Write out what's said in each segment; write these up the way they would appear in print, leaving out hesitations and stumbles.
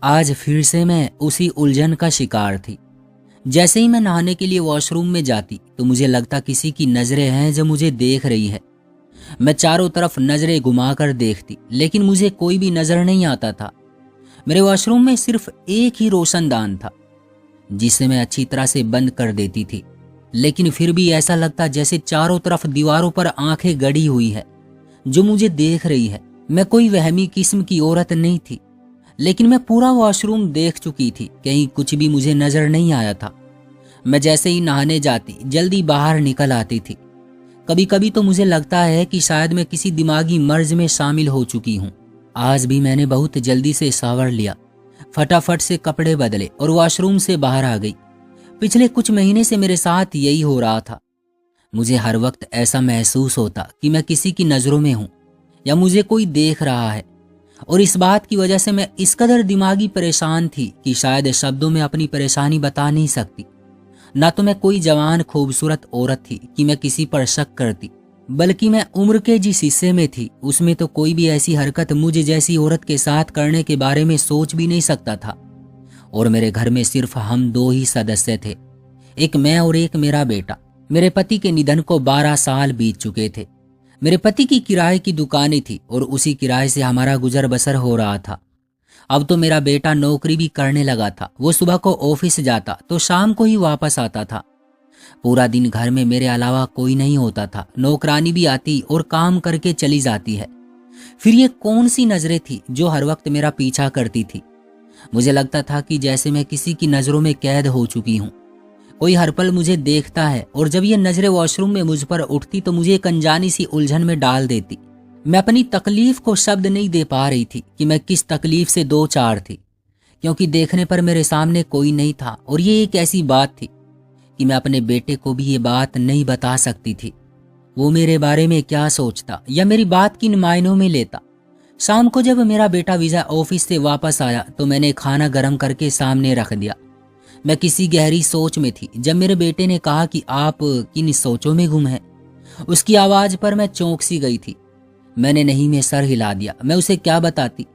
आज फिर से मैं उसी उलझन का शिकार थी। जैसे ही मैं नहाने के लिए वॉशरूम में जाती तो मुझे लगता किसी की नजरें हैं जो मुझे देख रही है। मैं चारों तरफ नजरें घुमाकर देखती लेकिन मुझे कोई भी नजर नहीं आता था। मेरे वॉशरूम में सिर्फ एक ही रोशनदान था जिसे मैं अच्छी तरह से बंद कर देती थी, लेकिन फिर भी ऐसा लगता जैसे चारों तरफ दीवारों पर आंखें गड़ी हुई है जो मुझे देख रही है। मैं कोई वहमी किस्म की औरत नहीं थी, लेकिन मैं पूरा वॉशरूम देख चुकी थी, कहीं कुछ भी मुझे नजर नहीं आया था। मैं जैसे ही नहाने जाती जल्दी बाहर निकल आती थी। कभी कभी तो मुझे लगता है कि शायद मैं किसी दिमागी मर्ज में शामिल हो चुकी हूँ। आज भी मैंने बहुत जल्दी से शावर लिया, फटाफट से कपड़े बदले और वॉशरूम से बाहर आ गई। पिछले कुछ महीने से मेरे साथ यही हो रहा था। मुझे हर वक्त ऐसा महसूस होता कि मैं किसी की नज़रों में हूँ या मुझे कोई देख रहा है, और इस बात की वजह से मैं इस कदर दिमागी परेशान थी कि शायद शब्दों में अपनी परेशानी बता नहीं सकती। ना तो मैं कोई जवान खूबसूरत औरत थी कि मैं किसी पर शक करती, बल्कि मैं उम्र के जिस हिस्से में थी उसमें तो कोई भी ऐसी हरकत मुझे जैसी औरत के साथ करने के बारे में सोच भी नहीं सकता था। और मेरे घर में सिर्फ हम दो ही सदस्य थे, एक मैं और एक मेरा बेटा। मेरे पति के निधन को 12 साल बीत चुके थे। मेरे पति की किराए की दुकानें थी और उसी किराए से हमारा गुजर बसर हो रहा था। अब तो मेरा बेटा नौकरी भी करने लगा था। वो सुबह को ऑफिस जाता तो शाम को ही वापस आता था। पूरा दिन घर में मेरे अलावा कोई नहीं होता था। नौकरानी भी आती और काम करके चली जाती है। फिर ये कौन सी नजरें थी जो हर वक्त मेरा पीछा करती थी। मुझे लगता था कि जैसे मैं किसी की नजरों में कैद हो चुकी हूँ। कोई हर पल मुझे देखता है और जब ये नजरें वॉशरूम में मुझ पर उठती तो मुझे एक अनजानी सी उलझन में डाल देती। मैं अपनी तकलीफ को शब्द नहीं दे पा रही थी कि मैं किस तकलीफ से दो चार थी, क्योंकि देखने पर मेरे सामने कोई नहीं था। और ये एक ऐसी बात थी कि मैं अपने बेटे को भी ये बात नहीं बता सकती थी। वो मेरे बारे में क्या सोचता या मेरी बात किन मायनों में लेता। शाम को जब मेरा बेटा विजय ऑफिस से वापस आया तो मैंने खाना गर्म करके सामने रख दिया। मैं किसी गहरी सोच में थी जब मेरे बेटे ने कहा कि आप किन सोचों में गुम हैं। उसकी आवाज पर मैं चौंक सी गई थी। मैंने नहीं में सर हिला दिया। मैं उसे क्या बताती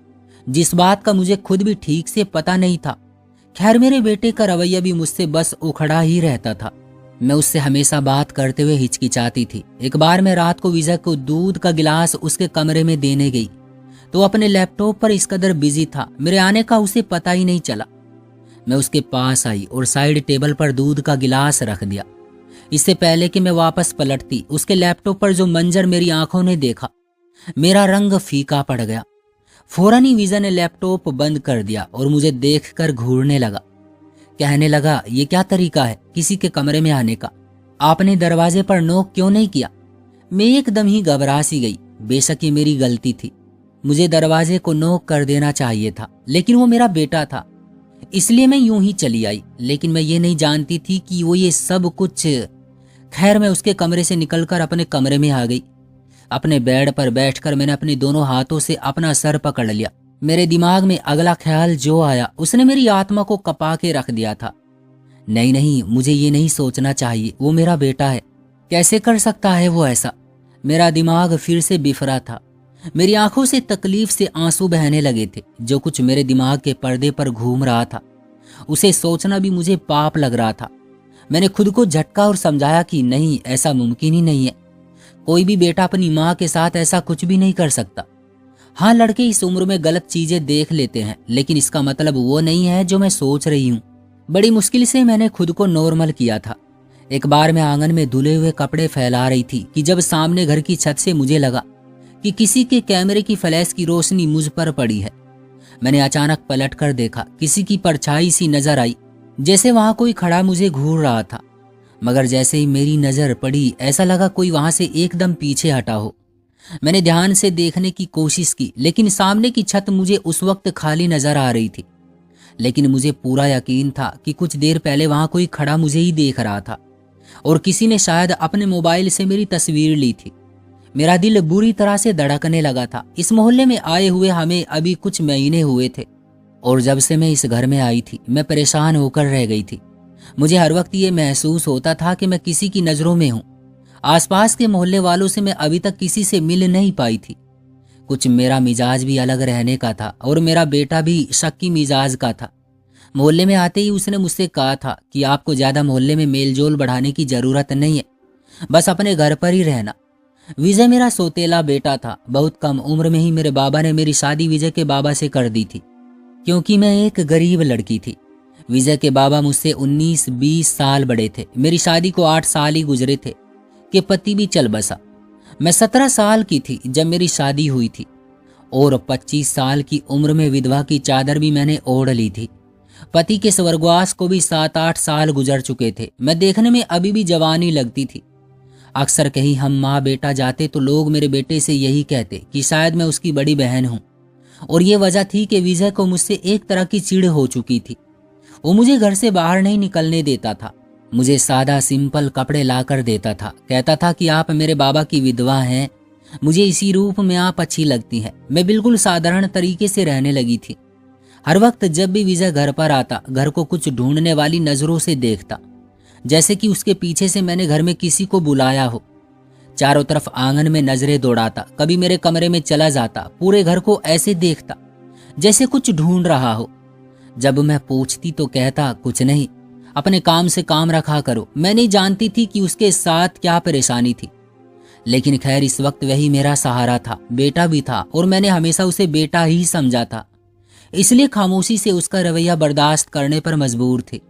जिस बात का मुझे खुद भी ठीक से पता नहीं था। खैर, मेरे बेटे का रवैया भी मुझसे बस उखड़ा ही रहता था। मैं उससे हमेशा बात करते हुए हिचकिचाती थी। एक बार मैं रात को विजय को दूध का गिलास उसके कमरे में देने गई तो अपने लैपटॉप पर इस कदर बिजी था, मेरे आने का उसे पता ही नहीं चला। मैं उसके पास आई और साइड टेबल पर दूध का गिलास रख दिया। इससे पहले कि मैं वापस पलटती उसके लैपटॉप पर जो मंजर मेरी आंखों ने देखा, मेरा रंग फीका पड़ गया। फौरन ही विजय ने लैपटॉप बंद कर दिया और मुझे देखकर घूरने लगा। कहने लगा, ये क्या तरीका है किसी के कमरे में आने का? आपने दरवाजे पर नॉक क्यों नहीं किया? मैं एकदम ही घबरा सी गई। बेशक ये मेरी गलती थी, मुझे दरवाजे को नॉक कर देना चाहिए था, लेकिन वो मेरा बेटा था इसलिए मैं यूं ही चली आई। लेकिन मैं ये नहीं जानती थी कि वो ये सब कुछ। खैर, मैं उसके कमरे से निकलकर अपने कमरे में आ गई। अपने बेड पर बैठकर मैंने अपने दोनों हाथों से अपना सर पकड़ लिया। मेरे दिमाग में अगला ख्याल जो आया उसने मेरी आत्मा को कपा के रख दिया था। नहीं नहीं, मुझे ये नहीं सोचना चाहिए, वो मेरा बेटा है, कैसे कर सकता है वो ऐसा। मेरा दिमाग फिर से बिफरा था। मेरी आंखों से तकलीफ से आंसू बहने लगे थे। जो कुछ मेरे दिमाग के पर्दे पर घूम रहा था उसे सोचना भी मुझे पाप लग रहा था। मैंने खुद को झटका और समझाया कि नहीं, ऐसा मुमकिन ही नहीं है। कोई भी बेटा अपनी माँ के साथ ऐसा कुछ भी नहीं कर सकता। हाँ, लड़के इस उम्र में गलत चीजें देख लेते हैं, लेकिन इसका मतलब वो नहीं है जो मैं सोच रही हूँ। बड़ी मुश्किल से मैंने खुद को नॉर्मल किया था। एक बार मैं आंगन में धुले हुए कपड़े फैला रही थी कि जब सामने घर की छत से मुझे लगा कि किसी के कैमरे की फ्लैश की रोशनी मुझ पर पड़ी है। मैंने अचानक पलट कर देखा। किसी की परछाई सी नजर आई, जैसे वहां कोई खड़ा मुझे घूर रहा था। मगर जैसे ही मेरी नजर पड़ी ऐसा लगा कोई वहां से एकदम पीछे हटा हो। मैंने ध्यान से देखने की कोशिश की, लेकिन सामने की छत मुझे उस वक्त खाली नजर आ रही थी। लेकिन मुझे पूरा यकीन था कि कुछ देर पहले वहां कोई खड़ा मुझे ही देख रहा था और किसी ने शायद अपने मोबाइल से मेरी तस्वीर ली थी। मेरा दिल बुरी तरह से धड़कने लगा था। इस मोहल्ले में आए हुए हमें अभी कुछ महीने हुए थे और जब से मैं इस घर में आई थी मैं परेशान होकर रह गई थी। मुझे हर वक्त ये महसूस होता था कि मैं किसी की नजरों में हूँ। आसपास के मोहल्ले वालों से मैं अभी तक किसी से मिल नहीं पाई थी। कुछ मेरा मिजाज भी अलग रहने का था और मेरा बेटा भी शक्की मिजाज का था। मोहल्ले में आते ही उसने मुझसे कहा था कि आपको ज़्यादा मोहल्ले में मेलजोल बढ़ाने की ज़रूरत नहीं है, बस अपने घर पर ही रहना। विजय मेरा सौतेला बेटा था। बहुत कम उम्र में ही मेरे बाबा ने मेरी शादी विजय के बाबा से कर दी थी, क्योंकि मैं एक गरीब लड़की थी। विजय के बाबा मुझसे 19-20 साल बड़े थे। मेरी शादी को 8 साल ही गुजरे थे कि पति भी चल बसा। मैं 17 साल की थी जब मेरी शादी हुई थी और 25 साल की उम्र में विधवा की चादर भी मैंने ओढ़ ली थी। पति के स्वर्गवास को भी 7-8 साल गुजर चुके थे। मैं देखने में अभी भी जवानी लगती थी। अक्सर कहीं हम माँ बेटा जाते तो लोग मेरे बेटे से यही कहते कि शायद मैं उसकी बड़ी बहन हूँ, और ये वजह थी कि विजय को मुझसे एक तरह की चिढ़ हो चुकी थी। वो मुझे घर से बाहर नहीं निकलने देता था। मुझे सादा सिंपल कपड़े ला कर देता था। कहता था कि आप मेरे बाबा की विधवा हैं, मुझे इसी रूप में आप अच्छी लगती हैं। मैं बिल्कुल साधारण तरीके से रहने लगी थी। हर वक्त जब भी विजय घर पर आता, घर को कुछ ढूंढने वाली नजरों से देखता, जैसे कि उसके पीछे से मैंने घर में किसी को बुलाया हो। चारों तरफ आंगन में नजरें दौड़ाता, कभी मेरे कमरे में चला जाता, पूरे घर को ऐसे देखता जैसे कुछ ढूंढ रहा हो। जब मैं पूछती तो कहता कुछ नहीं, अपने काम से काम रखा करो। मैं नहीं जानती थी कि उसके साथ क्या परेशानी थी, लेकिन खैर इस वक्त वही मेरा सहारा था। बेटा भी था और मैंने हमेशा उसे बेटा ही समझा था, इसलिए खामोशी से उसका रवैया बर्दाश्त करने पर मजबूर थे,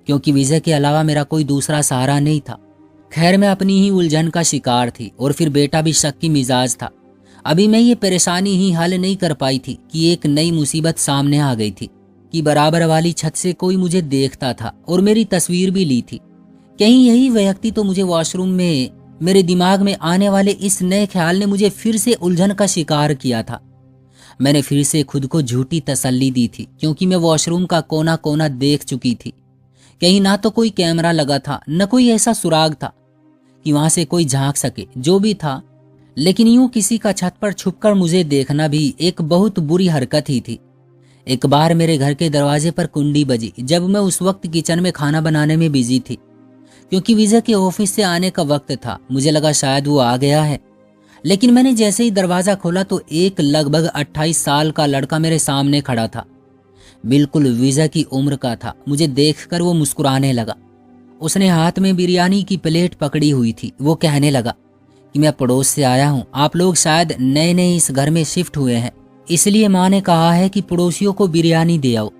क्योंकि विजय के अलावा मेरा कोई दूसरा सहारा नहीं था। खैर मैं अपनी ही उलझन का शिकार थी और फिर बेटा भी शक्की मिजाज था। अभी मैं ये परेशानी ही हल नहीं कर पाई थी कि एक नई मुसीबत सामने आ गई थी कि बराबर वाली छत से कोई मुझे देखता था और मेरी तस्वीर भी ली थी। कहीं यही व्यक्ति तो मुझे वॉशरूम में मेरे दिमाग में आने वाले इस नए ख्याल ने मुझे फिर से उलझन का शिकार किया था। मैंने फिर से खुद को झूठी तसल्ली दी थी, क्योंकि मैं वॉशरूम का कोना कोना देख चुकी थी। कहीं ना तो कोई कैमरा लगा था, न कोई ऐसा सुराग था कि वहां से कोई झांक सके। जो भी था, लेकिन यूं किसी का छत पर छुपकर मुझे देखना भी एक बहुत बुरी हरकत ही थी। एक बार मेरे घर के दरवाजे पर कुंडी बजी, जब मैं उस वक्त किचन में खाना बनाने में बिजी थी, क्योंकि विजय के ऑफिस से आने का वक्त था। मुझे लगा शायद वो आ गया है, लेकिन मैंने जैसे ही दरवाजा खोला तो एक लगभग 28 साल का लड़का मेरे सामने खड़ा था। बिल्कुल विजय की उम्र का था। मुझे देखकर वो मुस्कुराने लगा। उसने हाथ में बिरयानी की प्लेट पकड़ी हुई थी। वो कहने लगा कि मैं पड़ोस से आया हूँ, आप लोग शायद नए नए इस घर में शिफ्ट हुए हैं, इसलिए माँ ने कहा है कि पड़ोसियों को बिरयानी दे आओ।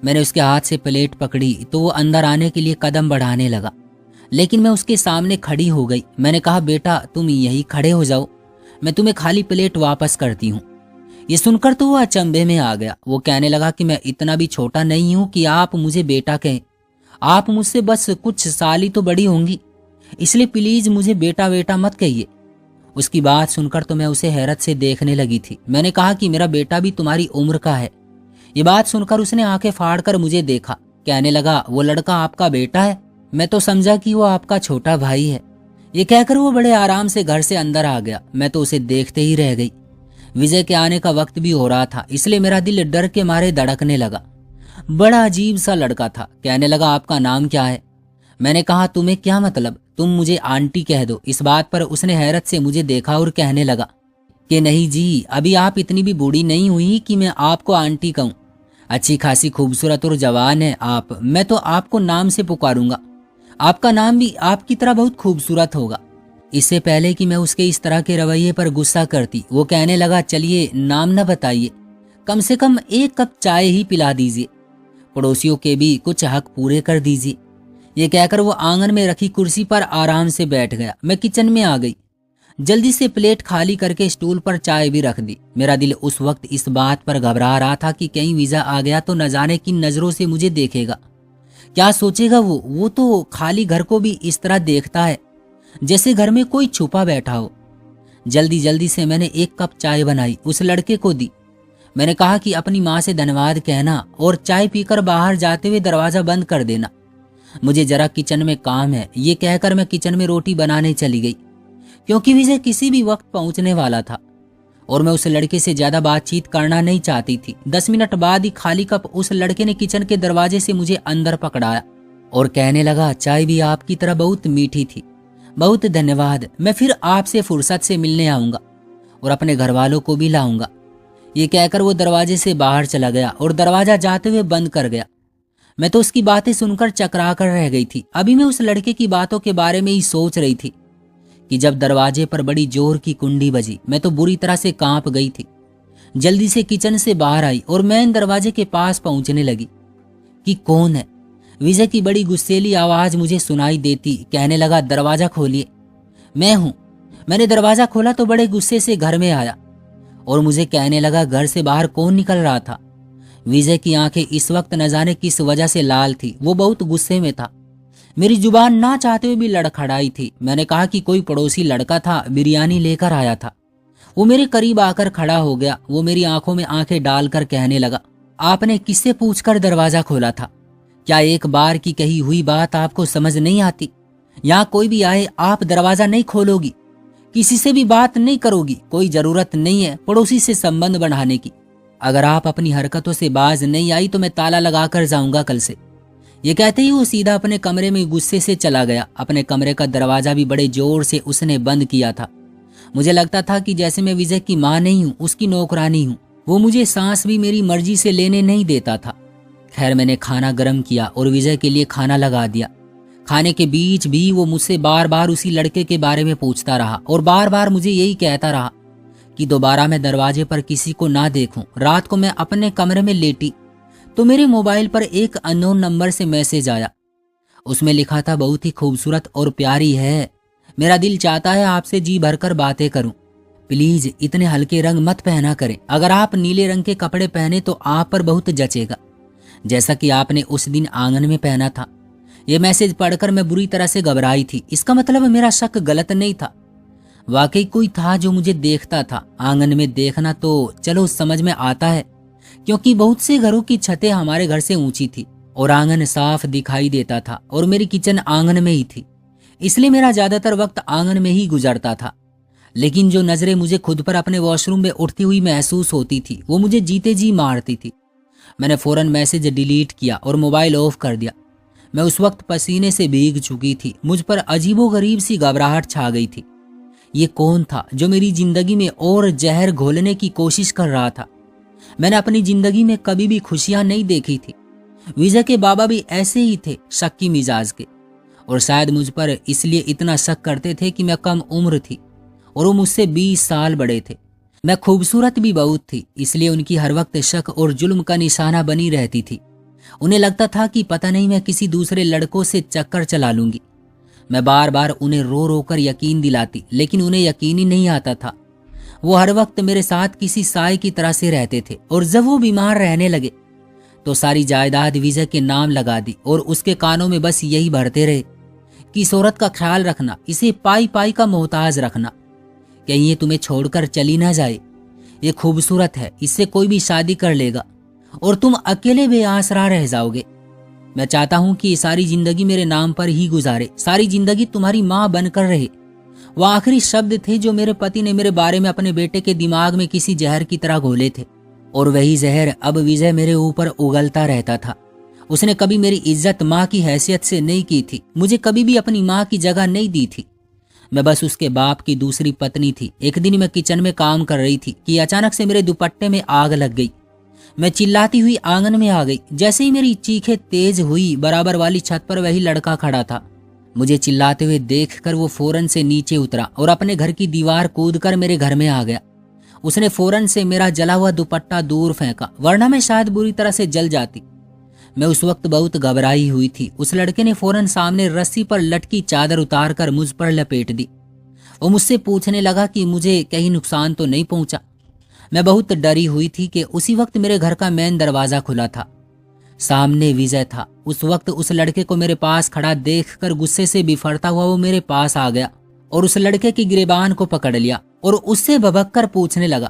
मैंने उसके हाथ से प्लेट पकड़ी तो वो अंदर आने के लिए कदम बढ़ाने लगा, लेकिन मैं उसके सामने खड़ी हो गई। मैंने कहा बेटा तुम यही खड़े हो जाओ, मैं तुम्हें खाली प्लेट वापस करती हूँ। ये सुनकर तो वो अचंभे में आ गया। वो कहने लगा कि मैं इतना भी छोटा नहीं हूं कि आप मुझे बेटा कहें, आप मुझसे बस कुछ साल ही तो बड़ी होंगी, इसलिए प्लीज मुझे बेटा बेटा मत कहिए। उसकी बात सुनकर तो मैं उसे हैरत से देखने लगी थी। मैंने कहा कि मेरा बेटा भी तुम्हारी उम्र का है। ये बात सुनकर उसने आंखें फाड़कर मुझे देखा। कहने लगा वो लड़का आपका बेटा है? मैं तो समझा कि वो आपका छोटा भाई है। ये कहकर वो बड़े आराम से घर से अंदर आ गया। मैं तो उसे देखते ही रह गई। विजय के आने का वक्त भी हो रहा था, इसलिए मेरा दिल डर के मारे धड़कने लगा। बड़ा अजीब सा लड़का था। कहने लगा आपका नाम क्या है? मैंने कहा तुम्हें क्या मतलब, तुम मुझे आंटी कह दो। इस बात पर उसने हैरत से मुझे देखा और कहने लगा कि नहीं जी, अभी आप इतनी भी बूढ़ी नहीं हुई कि मैं आपको आंटी कहूँ। अच्छी खासी खूबसूरत और जवान है आप, मैं तो आपको नाम से पुकारूंगा। आपका नाम भी आपकी तरह बहुत खूबसूरत होगा। इससे पहले कि मैं उसके इस तरह के रवैये पर गुस्सा करती, वो कहने लगा चलिए नाम न बताइए, कम से कम एक कप चाय ही पिला दीजिए, पड़ोसियों के भी कुछ हक पूरे कर दीजिए। ये कहकर वो आंगन में रखी कुर्सी पर आराम से बैठ गया। मैं किचन में आ गई। जल्दी से प्लेट खाली करके स्टूल पर चाय भी रख दी। मेरा दिल उस वक्त इस बात पर घबरा रहा था कि कहीं वीजा आ गया तो न जाने किन नजरों से मुझे देखेगा। क्या सोचेगा वो तो खाली घर को भी इस तरह देखता है जैसे घर में कोई छुपा बैठा हो। जल्दी जल्दी से मैंने एक कप चाय बनाई, उस लड़के को दी। मैंने कहा कि अपनी माँ से धन्यवाद कहना और चाय पीकर बाहर जाते हुए दरवाजा बंद कर देना, मुझे जरा किचन में काम है। ये कहकर मैं किचन में रोटी बनाने चली गई, क्योंकि विजय किसी भी वक्त पहुंचने वाला था और मैं उस लड़के से ज्यादा बातचीत करना नहीं चाहती थी। 10 मिनट बाद ही खाली कप उस लड़के ने किचन के दरवाजे से मुझे अंदर पकड़ाया और कहने लगा चाय भी आपकी तरह बहुत मीठी थी, बहुत धन्यवाद, मैं फिर आपसे फुर्सत से मिलने आऊंगा। और अपने घर वालों को भी लाऊंगा। ये कहकर वो दरवाजे से बाहर चला गया और दरवाजा जाते हुए बंद कर गया। मैं तो उसकी बातें सुनकर चकरा कर रह गई थी। अभी मैं उस लड़के की बातों के बारे में ही सोच रही थी कि जब दरवाजे पर बड़ी जोर की कुंडी बजी। मैं तो बुरी तरह से कांप गई थी। जल्दी से किचन से बाहर आई और मैं दरवाजे के पास पहुंचने लगी कि कौन है। विजय की बड़ी गुस्सेली आवाज मुझे सुनाई देती कहने लगा, दरवाजा खोलिए। मैं हूं। मैंने दरवाजा खोला तो बड़े गुस्से से घर में आया और मुझे कहने लगा, घर से बाहर कौन निकल रहा था। विजय की आंखें इस वक्त न जाने किस वजह से लाल थी। वो बहुत गुस्से में था। मेरी जुबान ना चाहते हुए भी लड़खड़ाई थी। मैंने कहा कि कोई पड़ोसी लड़का था, बिरयानी लेकर आया था। वो मेरे करीब आकर खड़ा हो गया। वो मेरी आंखों में आंखें डालकर कहने लगा, आपने किससे पूछकर दरवाजा खोला था? क्या एक बार की कही हुई बात आपको समझ नहीं आती? यहाँ कोई भी आए आप दरवाजा नहीं खोलोगी, किसी से भी बात नहीं करोगी। कोई जरूरत नहीं है पड़ोसी से संबंध बढ़ाने की। अगर आप अपनी हरकतों से बाज नहीं आई तो मैं ताला लगाकर जाऊंगा कल से। ये कहते ही वो सीधा अपने कमरे में गुस्से से चला गया। अपने कमरे का दरवाजा भी बड़े जोर से उसने बंद किया था। मुझे लगता था कि जैसे मैं विजय की माँ नहीं हूँ, उसकी नौकरानी हूँ। वो मुझे सांस भी मेरी मर्जी से लेने नहीं देता था। खैर, मैंने खाना गर्म किया और विजय के लिए खाना लगा दिया। खाने के बीच भी वो मुझसे बार बार उसी लड़के के बारे में पूछता रहा और बार बार मुझे यही कहता रहा कि दोबारा मैं दरवाजे पर किसी को ना देखूं। रात को मैं अपने कमरे में लेटी तो मेरे मोबाइल पर एक अननोन नंबर से मैसेज आया। उसमें लिखा था, बहुत ही खूबसूरत और प्यारी है। मेरा दिल चाहता है आपसे जी भरकर बातें करूं। प्लीज इतने हल्के रंग मत पहना करें। अगर आप नीले रंग के कपड़े पहने तो आप पर बहुत जचेगा, जैसा कि आपने उस दिन आंगन में पहना था। यह मैसेज पढ़कर मैं बुरी तरह से घबराई थी। इसका मतलब मेरा शक गलत नहीं था। वाकई कोई था जो मुझे देखता था। आंगन में देखना तो चलो समझ में आता है, क्योंकि बहुत से घरों की छतें हमारे घर से ऊंची थी और आंगन साफ दिखाई देता था और मेरी किचन आंगन में ही थी, इसलिए मेरा ज्यादातर वक्त आंगन में ही गुजरता था। लेकिन जो नजरें मुझे खुद पर अपने वॉशरूम में उठती हुई महसूस होती थी वो मुझे जीते जी मारती थी। मैंने फौरन मैसेज डिलीट किया और मोबाइल ऑफ कर दिया। मैं उस वक्त पसीने से भीग चुकी थी। मुझ पर अजीबोगरीब सी घबराहट छा गई थी। ये कौन था जो मेरी जिंदगी में और जहर घोलने की कोशिश कर रहा था? मैंने अपनी जिंदगी में कभी भी खुशियां नहीं देखी थी। विजय के बाबा भी ऐसे ही थे, शक्की मिजाज के, और शायद मुझ पर इसलिए इतना शक करते थे कि मैं कम उम्र थी और वो मुझसे 20 साल बड़े थे। मैं खूबसूरत भी बहुत थी, इसलिए उनकी हर वक्त शक और जुल्म का निशाना बनी रहती थी। उन्हें लगता था कि पता नहीं मैं किसी दूसरे लड़कों से चक्कर चला लूंगी। मैं बार बार उन्हें रो रो कर यकीन दिलाती, लेकिन उन्हें यकीन ही नहीं आता था। वो हर वक्त मेरे साथ किसी साय की तरह से रहते थे और जब वो बीमार रहने लगे तो सारी जायदाद विजय के नाम लगा दी और उसके कानों में बस यही भरते रहे कि इस औरत का ख्याल रखना, इसे पाई पाई का मोहताज रखना, कहीं ये तुम्हें छोड़कर चली ना जाए। ये खूबसूरत है, इससे कोई भी शादी कर लेगा और तुम अकेले बेआसरा रह जाओगे। मैं चाहता हूं कि ये सारी जिंदगी मेरे नाम पर ही गुजारे, सारी जिंदगी तुम्हारी माँ बनकर रहे। वह आखिरी शब्द थे जो मेरे पति ने मेरे बारे में अपने बेटे के दिमाग में किसी जहर की तरह घोले थे, और वही जहर अब विजय मेरे ऊपर उगलता रहता था। उसने कभी मेरी इज्जत माँ की हैसियत से नहीं की थी, मुझे कभी भी अपनी माँ की जगह नहीं दी थी। मैं बस उसके बाप की दूसरी पत्नी थी। एक दिन मैं किचन में काम कर रही थी कि अचानक से मेरे दुपट्टे में आग लग गई। मैं चिल्लाती हुई आंगन में आ गई। जैसे ही मेरी चीखें तेज हुई, बराबर वाली छत पर वही लड़का खड़ा था। मुझे चिल्लाते हुए देखकर वो फौरन से नीचे उतरा और अपने घर की दीवार कूदकर मेरे घर में आ गया। उसने फौरन से मेरा जला हुआ दुपट्टा दूर फेंका, वरना मैं शायद बुरी तरह से जल जाती। मैं उस वक्त बहुत घबराई हुई थी। उस लड़के ने फौरन सामने रस्सी पर लटकी चादर उतारकर मुझ पर लपेट दी। वो मुझसे पूछने लगा कि मुझे कहीं नुकसान तो नहीं पहुंचा। मैं बहुत डरी हुई थी कि उसी वक्त मेरे घर का मेन दरवाजा खुला था। सामने विजय था। उस वक्त उस लड़के को मेरे पास खड़ा देखकर गुस्से से बिफरता हुआ वो मेरे पास आ गया और उस लड़के की गिरेबान को पकड़ लिया और उससे भभक कर पूछने लगा,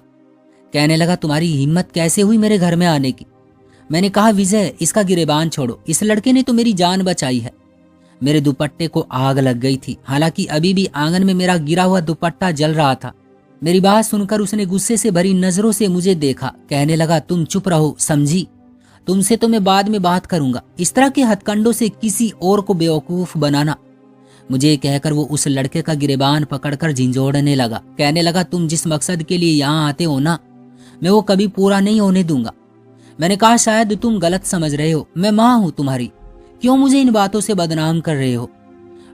कहने लगा, तुम्हारी हिम्मत कैसे हुई मेरे घर में आने की? मैंने कहा, विजय इसका गिरेबान छोड़ो, इस लड़के ने तो मेरी जान बचाई है। मेरे दुपट्टे को आग लग गई थी, हालांकि अभी भी आंगन में मेरा गिरा हुआ दुपट्टा जल रहा था। मेरी बात सुनकर उसने गुस्से से भरी नजरों से मुझे देखा, कहने लगा, तुम चुप रहो, समझी? तुमसे तो मैं बाद में बात करूंगा। इस तरह के हथकंडों से किसी और को बेवकूफ बनाना मुझे ये कहकर वो उस लड़के का गिरेबान पकड़कर झिंझोड़ने लगा। कहने लगा, तुम जिस मकसद के लिए यहाँ आते हो ना, मैं वो कभी पूरा नहीं होने दूंगा। मैंने कहा, शायद तुम गलत समझ रहे हो, मैं माँ हूं तुम्हारी, क्यों मुझे इन बातों से बदनाम कर रहे हो।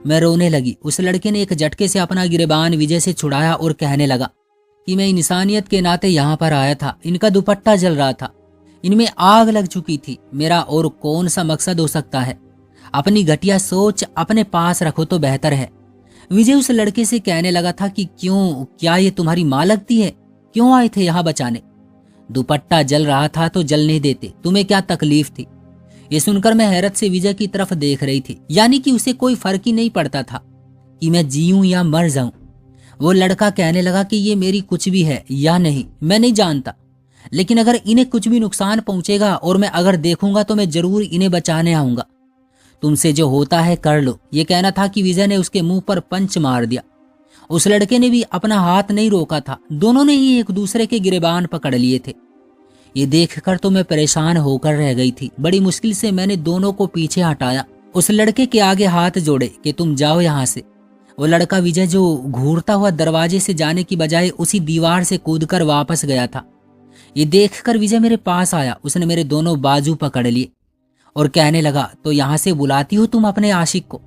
मैं रोने लगी। उस लड़के ने एक झटके से अपना गिरेबान विजय से छुड़ाया और कहने लगा कि मैं इंसानियत के नाते यहाँ पर आया था। इनका दुपट्टा जल रहा था, इनमें आग लग चुकी थी। मेरा और कौन सा मकसद हो सकता है? अपनी घटिया सोच अपने पास रखो तो बेहतर है। विजय उस लड़के से कहने लगा था कि क्यों, क्या ये तुम्हारी माँ लगती है? क्यों आए थे यहाँ बचाने? दुपट्टा जल रहा था तो जलने देते, तुम्हें क्या तकलीफ थी? ये सुनकर मैं हैरत से विजय की तरफ देख रही थी, यानी कि उसे कोई फर्क ही नहीं पड़ता था कि मैं जीऊं या मर जाऊं। वो लड़का कहने लगा कि ये मेरी कुछ भी है या नहीं, मैं नहीं जानता, लेकिन अगर इन्हें कुछ भी नुकसान पहुंचेगा और मैं अगर देखूंगा तो मैं जरूर इन्हें बचाने आऊंगा। तुमसे जो होता है कर लो। ये कहना था कि विजय ने उसके मुंह पर पंच मार दिया। उस लड़के ने भी अपना हाथ नहीं रोका था, दोनों ने ही एक दूसरे के गिरेबान पकड़ लिए थे। ये देखकर तो मैं परेशान होकर रह गई थी। बड़ी मुश्किल से मैंने दोनों को पीछे हटाया, उस लड़के के आगे हाथ जोड़े कि तुम जाओ यहाँ से। वो लड़का विजय जो घूरता हुआ दरवाजे से जाने की बजाय उसी दीवार से कूदकर वापस गया था। ये देखकर विजय मेरे पास आया। उसने मेरे दोनों बाजू पकड़ लिए और कहने लगा, तो यहाँ से बुलाती हो तुम अपने आशिक को?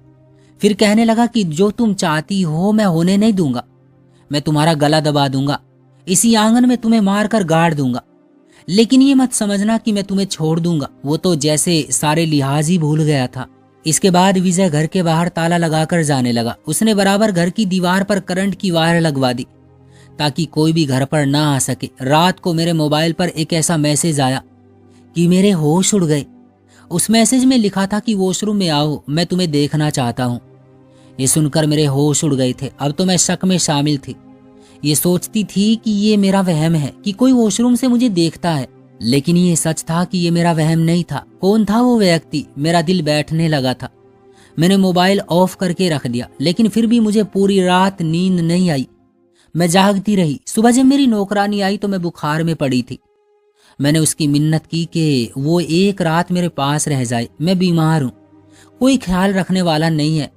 फिर कहने लगा कि जो तुम चाहती हो मैं होने नहीं दूंगा। मैं तुम्हारा गला दबा दूंगा, इसी आंगन में तुम्हें मारकर गाड़ दूंगा, लेकिन ये मत समझना कि मैं तुम्हें छोड़ दूंगा। वो तो जैसे सारे लिहाज ही भूल गया था। इसके बाद विजय घर के बाहर ताला लगाकर जाने लगा। उसने बराबर घर की दीवार पर करंट की वायर लगवा दी ताकि कोई भी घर पर ना आ सके। रात को मेरे मोबाइल पर एक ऐसा मैसेज आया कि मेरे होश उड़ गए। उस मैसेज में लिखा था कि वॉशरूम में आओ, मैं तुम्हें देखना चाहता हूँ। ये सुनकर मेरे होश उड़ गए थे। अब तो मैं शक में शामिल थी। ये सोचती थी कि ये मेरा वहम है कि कोई वॉशरूम से मुझे देखता है, लेकिन ये सच था कि ये मेरा वहम नहीं था। कौन था वो व्यक्ति? मेरा दिल बैठने लगा था। मैंने मोबाइल ऑफ करके रख दिया, लेकिन फिर भी मुझे पूरी रात नींद नहीं आई। मैं जागती रही। सुबह जब मेरी नौकरानी आई तो मैं बुखार में पड़ी थी। मैंने उसकी मिन्नत की कि वो एक रात मेरे पास रह जाए, मैं बीमार हूँ, कोई ख्याल रखने वाला नहीं है।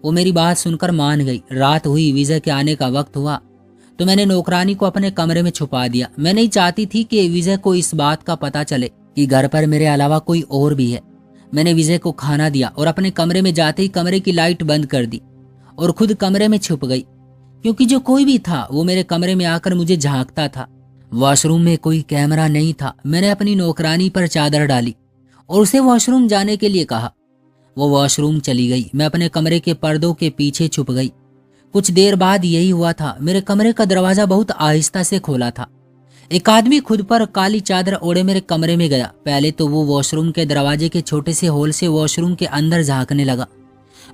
वो मेरी बात सुनकर मान गई। रात हुई, विजय के आने का वक्त हुआ तो मैंने नौकरानी को अपने कमरे में छुपा दिया। मैं नहीं चाहती थी कि विजय को इस बात का पता चले कि घर पर मेरे अलावा कोई और भी है। मैंने विजय को खाना दिया और अपने कमरे में जाते ही कमरे की लाइट बंद कर दी और खुद कमरे में छुप गई, क्योंकि जो कोई भी था वो मेरे कमरे में आकर मुझे झांकता था। वॉशरूम में कोई कैमरा नहीं था। मैंने अपनी नौकरानी पर चादर डाली और उसे वॉशरूम जाने के लिए कहा। वो वॉशरूम चली गई। मैं अपने कमरे के पर्दों के पीछे छुप गई। कुछ देर बाद यही हुआ था। मेरे कमरे का दरवाजा बहुत आहिस्ता से खोला था। एक आदमी खुद पर काली चादर ओढ़े मेरे कमरे में गया। पहले तो वो वॉशरूम के दरवाजे के छोटे से होल से वॉशरूम के अंदर झांकने लगा।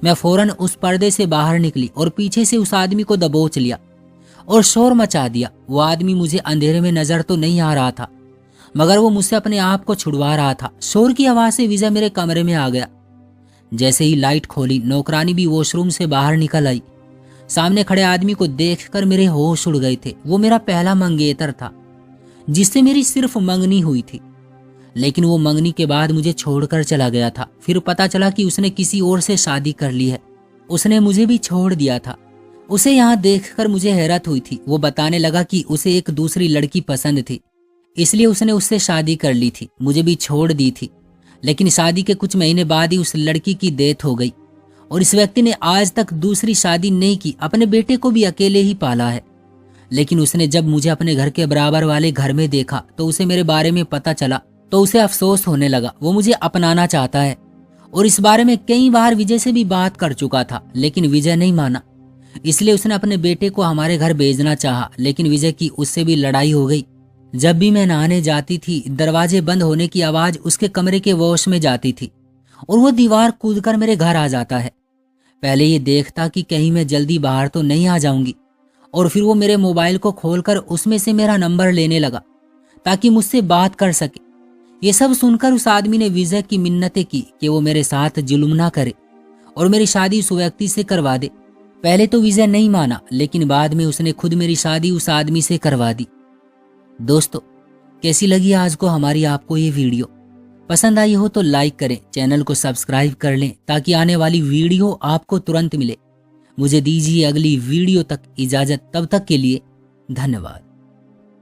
मैं फौरन उस पर्दे से बाहर निकली और पीछे से उस आदमी को दबोच लिया और शोर मचा दिया। वो आदमी मुझे अंधेरे में नजर तो नहीं आ रहा था, मगर वो मुझसे अपने आप को छुड़वा रहा था। शोर की आवाज से विजय मेरे कमरे में आ गया। जैसे ही लाइट खोली, नौकरानी भी वॉशरूम से बाहर निकल आई। सामने खड़े आदमी को देखकर मेरे होश उड़ गए थे। वो मेरा पहला मंगेतर था, जिससे मेरी सिर्फ मंगनी हुई थी, लेकिन वो मंगनी के बाद मुझे छोड़कर चला गया था। फिर पता चला कि उसने किसी और से शादी कर ली है। उसने मुझे भी छोड़ दिया था। उसे यहाँ देखकर मुझे हैरत हुई थी। वो बताने लगा कि उसे एक दूसरी लड़की पसंद थी, इसलिए उसने उससे शादी कर ली थी। मुझे भी छोड़ दी थी, लेकिन शादी के कुछ महीने बाद ही उस लड़की की डेथ हो गई और इस व्यक्ति ने आज तक दूसरी शादी नहीं की। अपने बेटे को भी अकेले ही पाला है। लेकिन उसने जब मुझे अपने घर के बराबर वाले घर में देखा तो उसे मेरे बारे में पता चला तो उसे अफसोस होने लगा। वो मुझे अपनाना चाहता है और इस बारे में कई बार विजय से भी बात कर चुका था, लेकिन विजय नहीं माना। इसलिए उसने अपने बेटे को हमारे घर भेजना चाहा, लेकिन विजय की उससे भी लड़ाई हो गई। जब भी मैं नहाने जाती थी, दरवाजे बंद होने की आवाज उसके कमरे के वॉश में जाती थी और वो दीवार कूदकर मेरे घर आ जाता है। पहले ये देखता कि कहीं मैं जल्दी बाहर तो नहीं आ जाऊंगी, और फिर वो मेरे मोबाइल को खोलकर उसमें से मेरा नंबर लेने लगा ताकि मुझसे बात कर सके। ये सब सुनकर उस आदमी ने विजय की मिन्नतें की कि वो मेरे साथ जुल्म ना करे और मेरी शादी उस व्यक्ति से करवा दे। पहले तो विजय नहीं माना, लेकिन बाद में उसने खुद मेरी शादी उस आदमी से करवा दी। दोस्तों, कैसी लगी आज को हमारी आपको ये वीडियो? पसंद आई हो तो लाइक करें, चैनल को सब्सक्राइब कर लें ताकि आने वाली वीडियो आपको तुरंत मिले। मुझे दीजिए अगली वीडियो तक इजाजत, तब तक के लिए धन्यवाद।